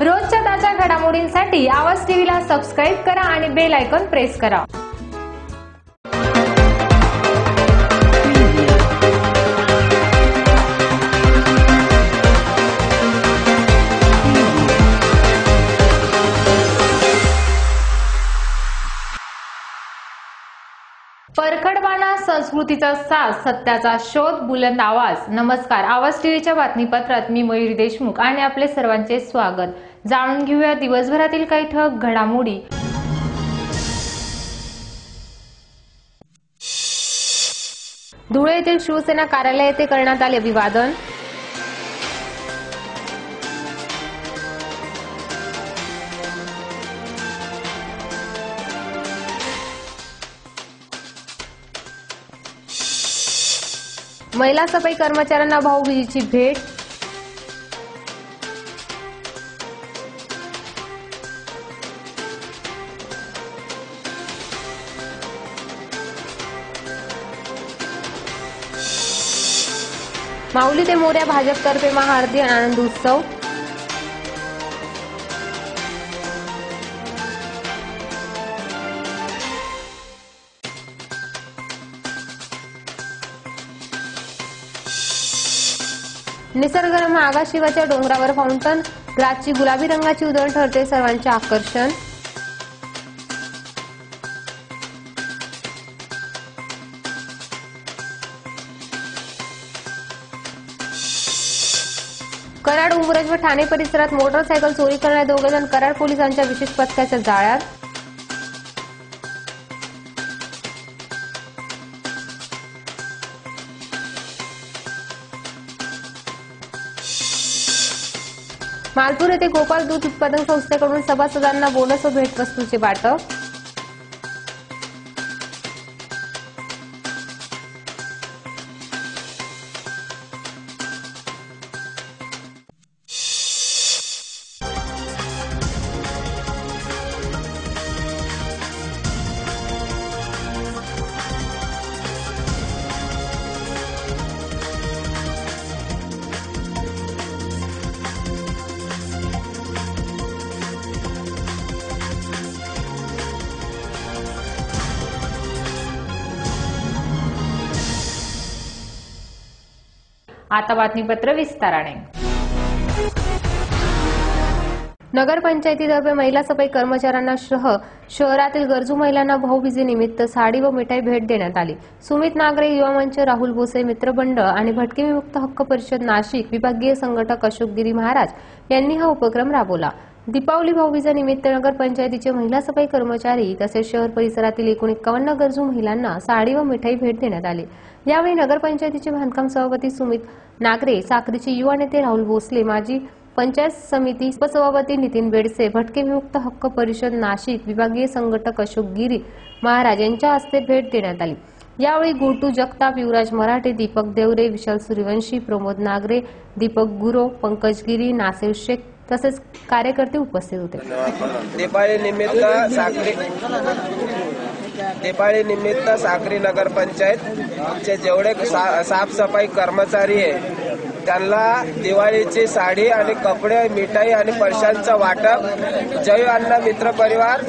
रोजच्या ताज्या घडामोडींसाठी आवाज टीव्हीला सबस्क्राइब करा आणि बेल आयकॉन प्रेस करा। परखडबाणा संस्कृतीचा साज, सत्याचा शोध, बुलंद आवाज। नमस्कार, आवाज टीव्हीच्या बातमीपत्रात मी मयुरी देशमुख आणि आपले सर्वांचे स्वागत। जाणून घेऊया दिवसभरातील काही ठळक घडामोडी। धुळे येथील शिवसेना कार्यालय येथे करण्यात आले अभिवादन। महिला सफाई कर्मचाऱ्यांना भाऊबीजेची भेट। माऊली ते मोऱ्या भाजपतर्फे महाआरती आनंद उत्सव। निसर्गरम्य आगाशिवाच्या डोंगरावर फाउंटन, ग्रासची गुलाबी रंगाची उधळण ठरते सर्वांचे आकर्षण। कराड, उंबरज व ठाणे परिसरात मोटरसायकल चोरी करणारे दोघे जण कराड पोलिसांच्या विशेष पथकाच्या जाळ्यात। मालपूर येथे गोपाल दूध उत्पादन संस्थेकडून सभासदांना बोनस व भेटवस्तूचे वाटप। आता बातमीपत्र विस्ताराने। नगरपंचायतीतर्फे महिला सफाई कर्मचाऱ्यांना शहरातील गरजू महिलांना भाऊबीजेनिमित्त साडी व मिठाई भेट देण्यात आली। सुमित नागरे युवा मंच, राहुल भोसे मित्रमंडळ आणि भटके विमुक्त हक्क परिषद नाशिक विभागीय संघटक अशोक गिरी महाराज यांनी हा उपक्रम राबवला। दीपावली भाऊबीजेनिमित्त नगरपंचायतीचे महिला सफाई कर्मचारी तसेच शहर परिसरातील एकूण 51 गरजू महिलांना साडी व मिठाई भेट देण्यात आली। यावेळी नगरपंचायतीचे बांधकाम सभापती सुमित नागरे, साक्रीचे युवा नेते राहुल भोसले, माजी पंचायत समिती उपसभापती नितीन बेडसे, भटके विमुक्त हक्क परिषद नाशिक विभागीय संघटक अशोक गिरी महाराज यांच्या हस्ते भेट देण्यात आली। यावेळी गोटू जगताप, युवराज मराठे, दीपक देवरे, विशाल सूर्यवंशी, प्रमोद नागरे, दीपक गुरो, पंकज गिरी, नासिर शेख तसेच कार्यकर्ते उपस्थित होते। दिवाळी निमित्त साक्री नगर पंचायतचे जेवढे साफसफाई कर्मचारी आहे त्यांना दिवाळीची साडी आणि कपडे, मिठाई आणि पैशांचं वाटप जय अण्णा मित्र परिवार,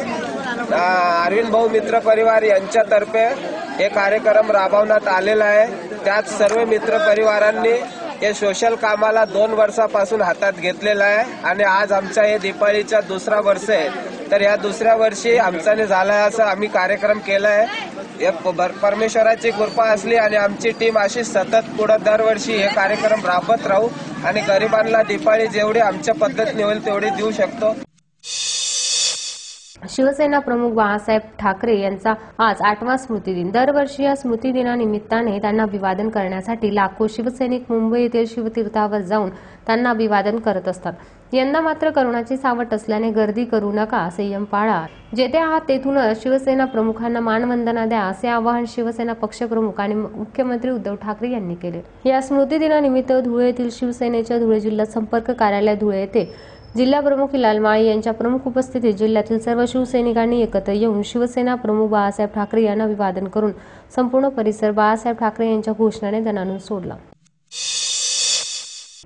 अरविंद भाऊ मित्र परिवार यांच्यातर्फे हे कार्यक्रम राबवण्यात आलेला आहे। त्यात सर्व मित्र परिवारांनी हे सोशल कामाला 2 वर्षापासून हातात घेतलेलं आहे आणि आज आमच्या हे दिवाळीचा दुसरा वर्ष आहे। तर या दुसऱ्या वर्षी आमच्याने झाला असं आम्ही कार्यक्रम केला आहे। परमेश्वराची कृपा असली आणि आमची टीम अशी सतत पुढे दरवर्षी हे कार्यक्रम राबवत राहू आणि गरिबांना दिवाळी जेवढी आमच्या पद्धतीने होईल तेवढी देऊ शकतो। शिवसेना प्रमुख बाळासाहेब ठाकरे यांचा आज 8वा स्मृतिदिन। दरवर्षी या स्मृतिदिनानिमित्ताने त्यांना अभिवादन करण्यासाठी लाखो शिवसैनिक मुंबई येथील शिवतीर्थावर जाऊन त्यांना अभिवादन करत असतात। यंदा मात्र करोनाची सावट असल्याने गर्दी करू नका, संयम पाळा, जेथे आहात तेथूनच शिवसेना प्रमुखांना मानवंदना द्या असे आवाहन शिवसेना पक्षप्रमुख आणि मुख्यमंत्री उद्धव ठाकरे यांनी केले। या स्मृतिदिनानिमित्त धुळे येथील शिवसेनेच्या धुळे जिल्हा संपर्क कार्यालय धुळे येथे जिल्हा प्रमुख हिलाल माळी यांच्या प्रमुख उपस्थितीत जिल्ह्यातील सर्व शिवसैनिकांनी एकत्र येऊन शिवसेना प्रमुख बाळासाहेब ठाकरे यांना अभिवादन करून संपूर्ण परिसर बाळासाहेब ठाकरे यांच्या घोषणाने दणाणून सोडला।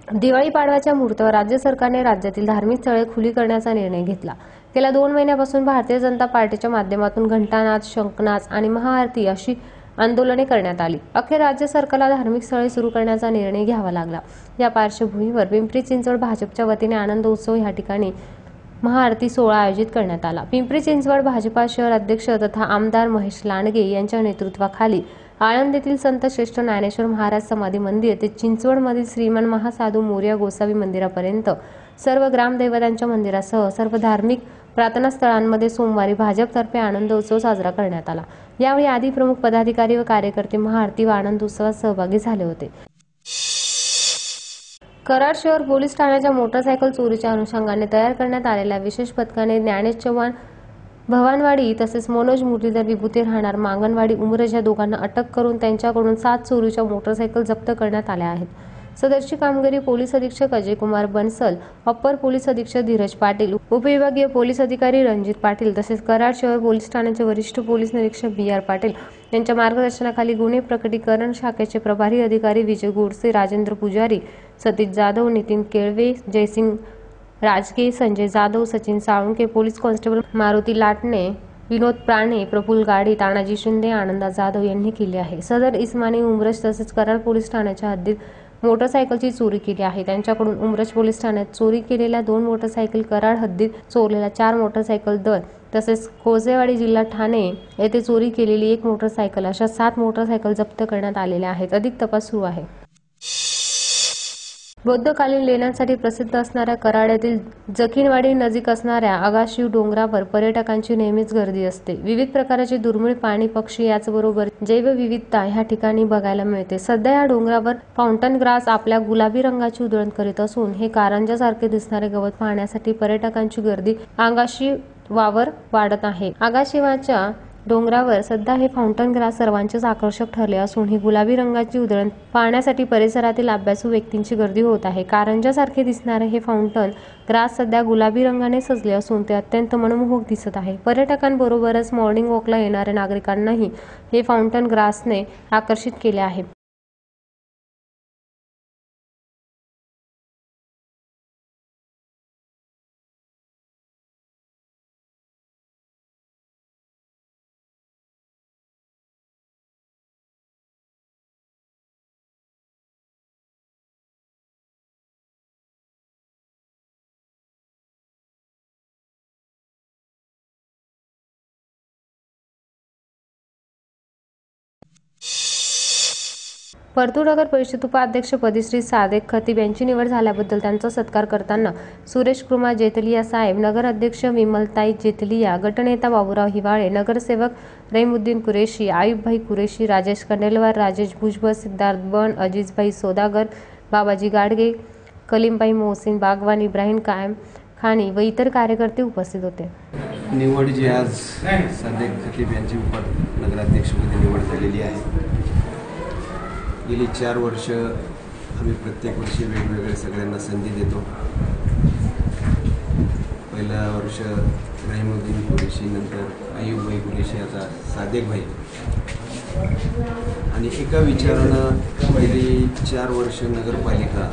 दिवाळी पाडव्याच्या मुहूर्तावर राज्य सरकारने राज्यातील धार्मिक स्थळे खुली करण्याचा निर्णय घेतला। गेल्या 2 महिन्यापासून भारतीय जनता पार्टीच्या माध्यमातून घंटानाद, शंखनाद आणि महाआरती अशी आंदोलने करण्यात आली। अखेर राज्य सरकारला धार्मिक स्थळे सुरू करण्याचा निर्णय घ्यावा लागला। या पार्श्वभूमीवर पिंपरी चिंचवड भाजपच्या वतीने आनंद उत्सव या ठिकाणी महाआरती सोहळा आयोजित करण्यात आला। पिंपरी चिंचवड भाजपा शहर अध्यक्ष तथा आमदार महेश लांडगे यांच्या नेतृत्वाखाली आळंद येथील संत श्रेष्ठ ज्ञानेश्वर महाराज समाधी मंदिर ते चिंचवडमधील श्रीमान महासाधू मोरया गोसावी मंदिरापर्यंत सर्व ग्रामदैवतांच्या मंदिरासह सर्व धार्मिक प्रार्थना स्थळांमध्ये सोमवारी भाजपतर्फे आनंद उत्सव साजरा करण्यात आला। यावेळी आदी प्रमुख पदाधिकारी व कार्यकर्ते महाआरती व आनंद उत्सवात सहभागी झाले होते। कराड शहर पोलीस ठाण्याच्या मोटरसायकल चोरीच्या अनुषंगाने तयार करण्यात आलेल्या विशेष पथकाने ज्ञानेश चव्हाण भवानवाडी तसेच मनोज मुरलीधर विभूती राहणार मांगणवाडी उमरज या दोघांना अटक करून त्यांच्याकडून 7 चोरीच्या मोटरसायकल जप्त करण्यात आल्या आहेत। सदरची कामगिरी पोलीस अधीक्षक अजय कुमार बनसल, अप्पर पोलीस अधीक्षक धीरज पाटील, उपविभागीय पोलीस अधिकारी रणजित पाटील तसेच कराड शहर पोलीस ठाण्याचे वरिष्ठ पोलीस निरीक्षक BR पाटील यांच्या मार्गदर्शनाखाली गुन्हे प्रकटीकरण शाखेचे प्रभारी अधिकारी विजय गोडसे, राजेंद्र पुजारी, सतीश जाधव, नितीन केळवे, जयसिंग राजगे, संजय जाधव, सचिन साळुंके, पोलीस कॉन्स्टेबल मारुती लाटणे, विनोद प्राणे, प्रफुल्ल गाडी, तानाजी शिंदे, आनंदा जाधव यांनी केली आहे। सदर इस्मानी उमरज तसेच कराड पोलीस ठाण्याच्या हद्दीत मोटरसायकलची चोरी केली आहे। त्यांच्याकडून उमरज पोलीस ठाण्यात चोरी केलेल्या 2 मोटरसायकल, कराड हद्दीत चोरलेल्या 4 मोटरसायकल दर तसेच कोळसेवाडी जिल्हा ठाणे येथे चोरी केलेली 1 मोटरसायकल अशा 7 मोटरसायकल जप्त करण्यात आलेल्या आहेत। अधिक तपास सुरू आहे। बौद्धकालीन लेण्यांसाठी प्रसिद्ध असणाऱ्या कराड येथील जखीनवाडी नजीक असणाऱ्या आगाशिव डोंगरावर पर्यटकांची नेहमीच गर्दी असते। विविध प्रकारचे दुर्मिळ प्राणी, पक्षी याचबरोबर जैवविविधता ह्या ठिकाणी बघायला मिळते। सध्या या डोंगरावर फाउंटन ग्रास आपल्या गुलाबी रंगाची उधळण करीत असून हे कारंजासारखे दिसणारे गवत पाहण्यासाठी पर्यटकांची गर्दी आगाशिवावर वाढत आहे। आगाशिवाच्या डोंगरावर सध्या हे फाउंटन ग्रास सर्वांचेच आकर्षक ठरले असून ही गुलाबी रंगाची उधळण पाहण्यासाठी परिसरातील अभ्यासू व्यक्तींची गर्दी होत आहे। कारंजासारखे दिसणारे हे फाउंटन ग्रास सध्या गुलाबी रंगाने सजले असून ते अत्यंत मनमोहक दिसत आहे। पर्यटकांबरोबरच मॉर्निंग वॉकला येणाऱ्या नागरिकांनाही हे फाउंटन ग्रासने आकर्षित केले आहे। परतूर नगर परिषद उपाध्यक्षपदी श्री सादेक खतीब यांची निवड झाल्याबद्दल त्यांचा सत्कार करताना सुरेश कुमार जेतलिया साहेब, नगर अध्यक्ष विमलताई जेतलिया, गटनेता बाबूराव हिवाळे, नगरसेवक रहीमुद्दीन कुरेशी, आयुबभाई कुरेशी, राजेश कंडेलवार, राजेश भुजबळ, सिद्धार्थ बन, अजीजभाई सौदागर, बाबाजी गाडगे, कलीमभाई मोहसिन बागवान, इब्राहिम कायम खानी व इतर कार्यकर्ते उपस्थित होते। निवड जी आज सादेक खतीब यांची नगराध्यक्षपदी निवड झालेली आहे। गेली 4 वर्ष आम्ही प्रत्येक वर्षी वेगवेगळे सगळ्यांना संधी देतो। पहिला वर्ष रहीमुद्दीन कुरेशी, नंतर आयुबभाई कुरेशी, आता सादेक भाई आणि एका विचारानं पहिली 4 वर्ष नगरपालिका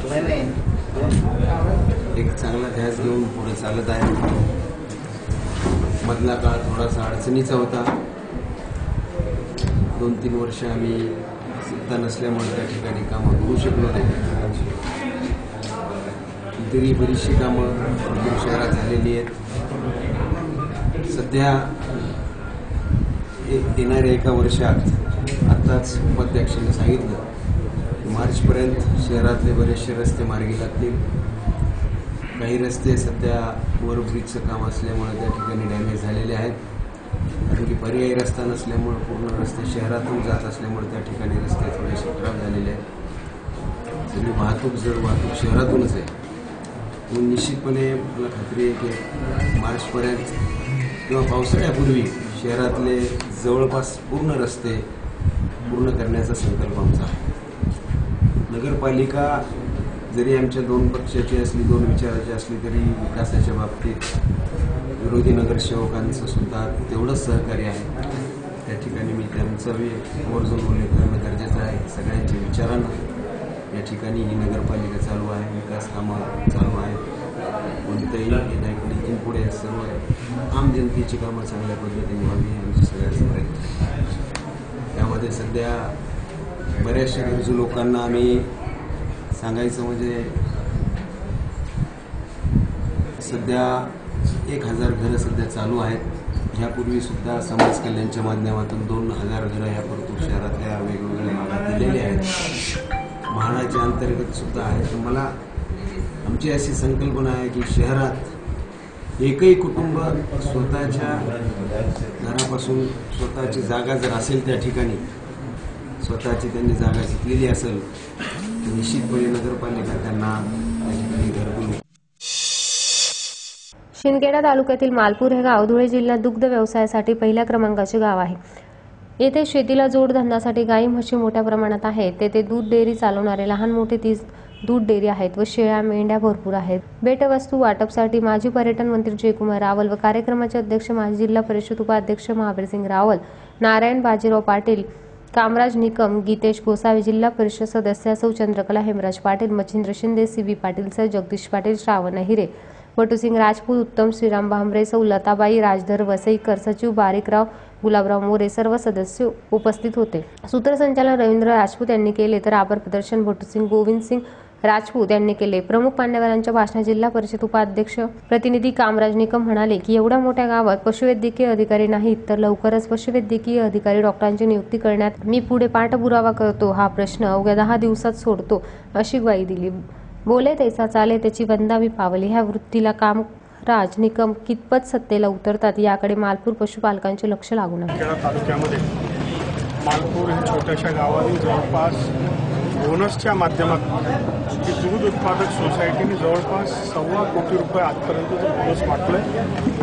एक चांगला ध्यास घेऊन पुढे चालत आहे। मधला काळ थोडासा अडचणीचा होता। 2-3 वर्ष आम्ही सत्ता नसल्यामुळे त्या ठिकाणी कामं करू शकलो नाही। तरी बरीचशी कामं परतूर शहरात झालेली आहेत। सध्या येणाऱ्या एका वर्षात आताच उपाध्यक्षांनी सांगितलं मार्चपर्यंत शहरातले बरेचसे रस्ते मार्गी लागतील। काही रस्ते सध्या ओव्हरब्रिजचं काम असल्यामुळे त्या ठिकाणी डॅमेज झालेले आहेत। कारण पर्यायी रस्ता नसल्यामुळे पूर्ण रस्ते शहरातून जात असल्यामुळे त्या ठिकाणी रस्ते थोडेसे खराब झालेले आहेत। सगळी वाहतूक शहरातूनच आहे म्हणून निश्चितपणे मला खात्री आहे की मार्चपर्यंत किंवा पावसाळ्यापूर्वी शहरातले जवळपास पूर्ण रस्ते पूर्ण करण्याचा संकल्प आमचा आहे। नगरपालिका जरी आमच्या 2 पक्षाची असली, 2 विचाराची असली तरी विकासाच्या बाबतीत विरोधी नगरसेवकांचं सुद्धा तेवढंच सहकार्य आहे। त्या ठिकाणी मी त्यांचं आवर्जून उल्लेख करणं गरजेचं आहे। सगळ्यांच्या विचारांना या ठिकाणी ही नगरपालिका चालू आहे, विकास कामं चालू आहेत. कोणतंही हे नाही, पण इथून पुढे सर्व आम जनतेची कामं चांगल्या पद्धतीने व्हावी हे आमचे सगळ्याचे प्रयत्न आहे. त्यामध्ये सध्या बऱ्याचशा गरजू लोकांना आम्ही सांगायचं म्हणजे सध्या 1000 घरं सध्या चालू आहेत. ह्यापूर्वीसुद्धा समाज कल्याणच्या माध्यमातून 2000 घरं या परतूर शहरातल्या वेगवेगळ्या भागात दिलेली आहेत. म्हाडाच्या अंतर्गत सुद्धा आहे. तर मला आमची अशी संकल्पना आहे की शहरात एकही कुटुंब स्वतःच्या घरापासून स्वतःची जागा जर असेल त्या ठिकाणी स्वतःची त्यांनी जागा घेतलेली असेल तर निश्चितपणे नगरपालिका त्यांना त्या ठिकाणी घरकुल. शिंदखेडा तालुक्यातील मालपूर हे गाव धुळे जिल्ह्यात दुग्ध व्यवसायासाठी पहिल्या क्रमांकाचे गाव आहे. येथे शेतीला जोडधंद्यासाठी गाई म्हशी मोठ्या प्रमाणात आहेत. तेथे दूध डेअरी चालवणारे लहान मोठे 30 दूध डेअरी आहेत व शेळ्या मेंढ्या भरपूर आहेत. भेटवस्तू वाटपसाठी माजी पर्यटन मंत्री जयकुमार रावल व कार्यक्रमाचे अध्यक्ष माजी जिल्हा परिषद उपाध्यक्ष महावीरसिंग रावल, नारायण बाजीराव पाटील, कामराज निकम, गीतेश गोसावी, जिल्हा परिषद सदस्य सौ चंद्रकला हेमराज पाटील, मच्छिंद्र शिंदे, CB पाटील सर, जगदीश पाटील, श्रावण हिरे, बटूसिंग राजपूत, उत्तम श्रीराम भांबरे, सौ लताबाई, राजधर वसईकर, सचिव बारीकराव, गुलाबराव मोरे सर्व सदस्य उपस्थित होते. सूत्रसंचालन रवींद्र राजपूत यांनी केले तर आभार प्रदर्शन बटूसिंग गोविंदसिंग राजपूत यांनी केले. प्रमुख मान्यवरांच्या भाषणात जिल्हा परिषद उपाध्यक्ष प्रतिनिधी कामराज निकम म्हणाले की एवढ्या मोठ्या गावात पशुवैद्यकीय अधिकारी नाहीत तर लवकरच पशुवैद्यकीय अधिकारी डॉक्टरांची नियुक्ती करण्यात मी पुढे पाठपुरावा करतो. हा प्रश्न अवघ्या 10 दिवसात सोडतो अशी ग्वाही दिली. बोले तैसा चाले त्याची वंदावी पावले. ह्या वृत्तीला कामराज निकम कितपत सत्तेला उतरतात याकडे मालपूर पशुपालकांचे लक्ष लागून आहे. खेडा तालुक्यामध्ये मालपूर या छोट्याशा गावातील जवळपास बोनसच्या माध्यमातून ही दूध उत्पादक सोसायटीने जवळपास ₹1.25 कोटी आजपर्यंत बोनस वाटलं आहे.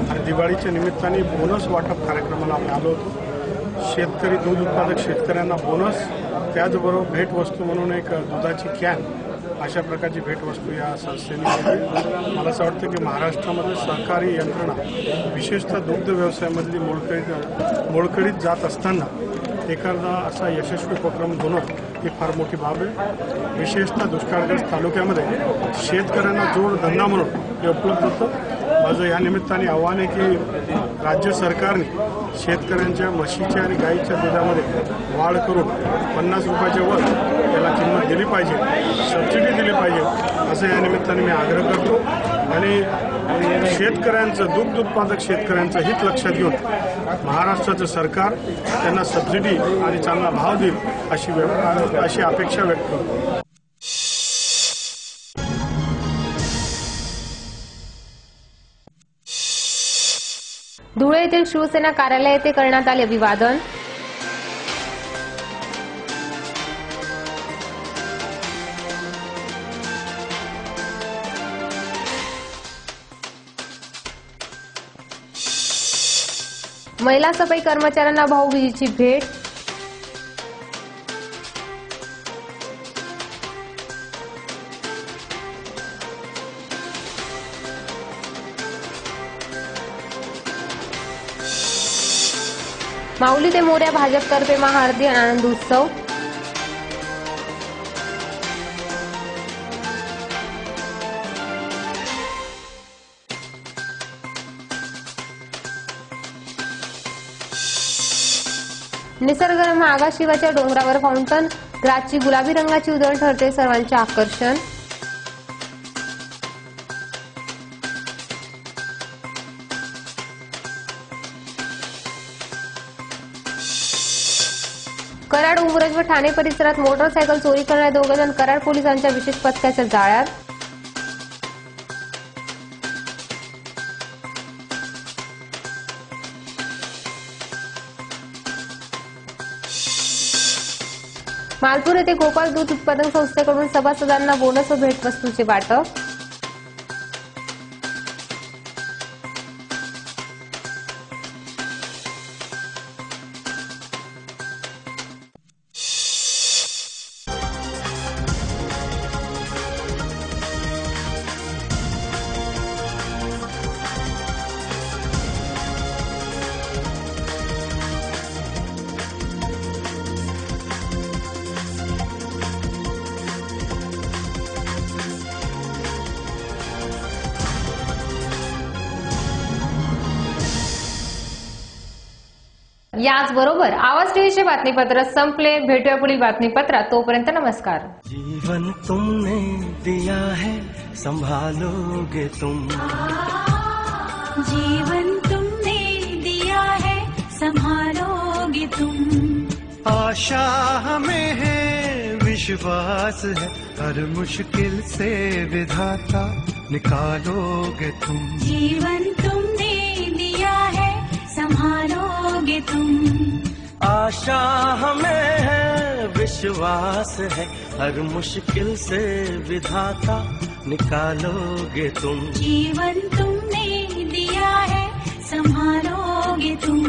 आणि दिवाळीच्या निमित्ताने बोनस वाटप कार्यक्रमाला आम्ही आलो होतो. शेतकरी दूध उत्पादक शेतकऱ्यांना बोनस, त्याचबरोबर भेटवस्तू म्हणून एक दुधाची कॅन, अशा प्रकारची भेटवस्तू या संस्थेने केली. मला असं वाटतं की महाराष्ट्रामध्ये सहकारी यंत्रणा विशेषतः दुग्ध व्यवसायामधली मोडकळीत जात असताना एखादा असा यशस्वी उपक्रम होणं ही फार मोठी बाब आहे. विशेषतः दुष्काळग्रस्त तालुक्यामध्ये शेतकऱ्यांना जोडधंदा म्हणून हे उपलब्ध होतं. माझं या निमित्ताने आव्हान आहे की राज्य सरकारने शेतकऱ्यांच्या म्हशीच्या आणि गाईच्या दुधामध्ये वाढ करून ₹50 वर याला किंमत दिली पाहिजे, सबसिडी दिली पाहिजे, असं या निमित्ताने मी आग्रह करतो. आणि शेतकऱ्यांचं, दुग्ध उत्पादक शेतकऱ्यांचं हित लक्षात घेऊन महाराष्ट्राचं सरकार त्यांना सबसिडी आणि चांगला भाव देईल अशी अपेक्षा व्यक्त करतो. धुळे येथील शिवसेना कार्यालय येथे करण्यात आले अभिवादन. महिला सफाई कर्मचाऱ्यांना भाऊबीजेची भेट. माऊली ते मोऱ्या भाजपतर्फे महाआरती आणि आनंद उत्सव. निसर्गरम्य आगाशिवाच्या डोंगरावर फाउंटन ग्रासची गुलाबी रंगाची उधळण ठरते सर्वांचे आकर्षण. कराड, उमरज व ठाणे परिसरात मोटरसायकल चोरी करणारे 2 जण कराड पोलिसांच्या विशेष पथकाच्या जाळ्यात. मालपूर येथे गोपाळ दूध उत्पादन संस्थेकडून सभासदांना बोनस व भेटवस्तूचे वाटप. याचबरोबर आवाज टीव्हीचे बातमीपत्र संपले. भेटूया पुढील बातमीपत्रात. तोपर्यंत नमस्कार. जीवन तुमने दिया है संभालोगे तुम. जीवन तुमने दिया है संभालोगे तुम. आशा हमें है विश्वास है हर मुश्किल से विधाता निकालोगे तुम. जीवन तुमने दिया है संभालोगे तुम. आशा हमें है विश्वास है हर मुश्किल से विधाता निकालोगे तुम. जीवन तुमने दिया है संभालोगे तुम.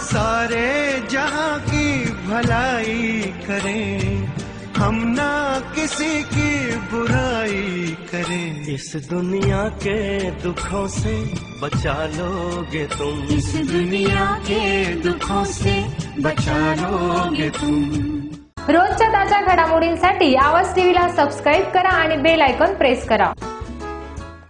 सारे जहां की भलाई करें हम ना किसी की बुराई करें. इस दुनिया के दुखों से बचा लोगे तुम. इस दुनिया के दुखों से बचा लोगे तुम. रोजच्या ताज्या घडामोडींसाठी आवाज टीव्हीला सबस्क्राईब करा आणि बेल आयकॉन प्रेस करा.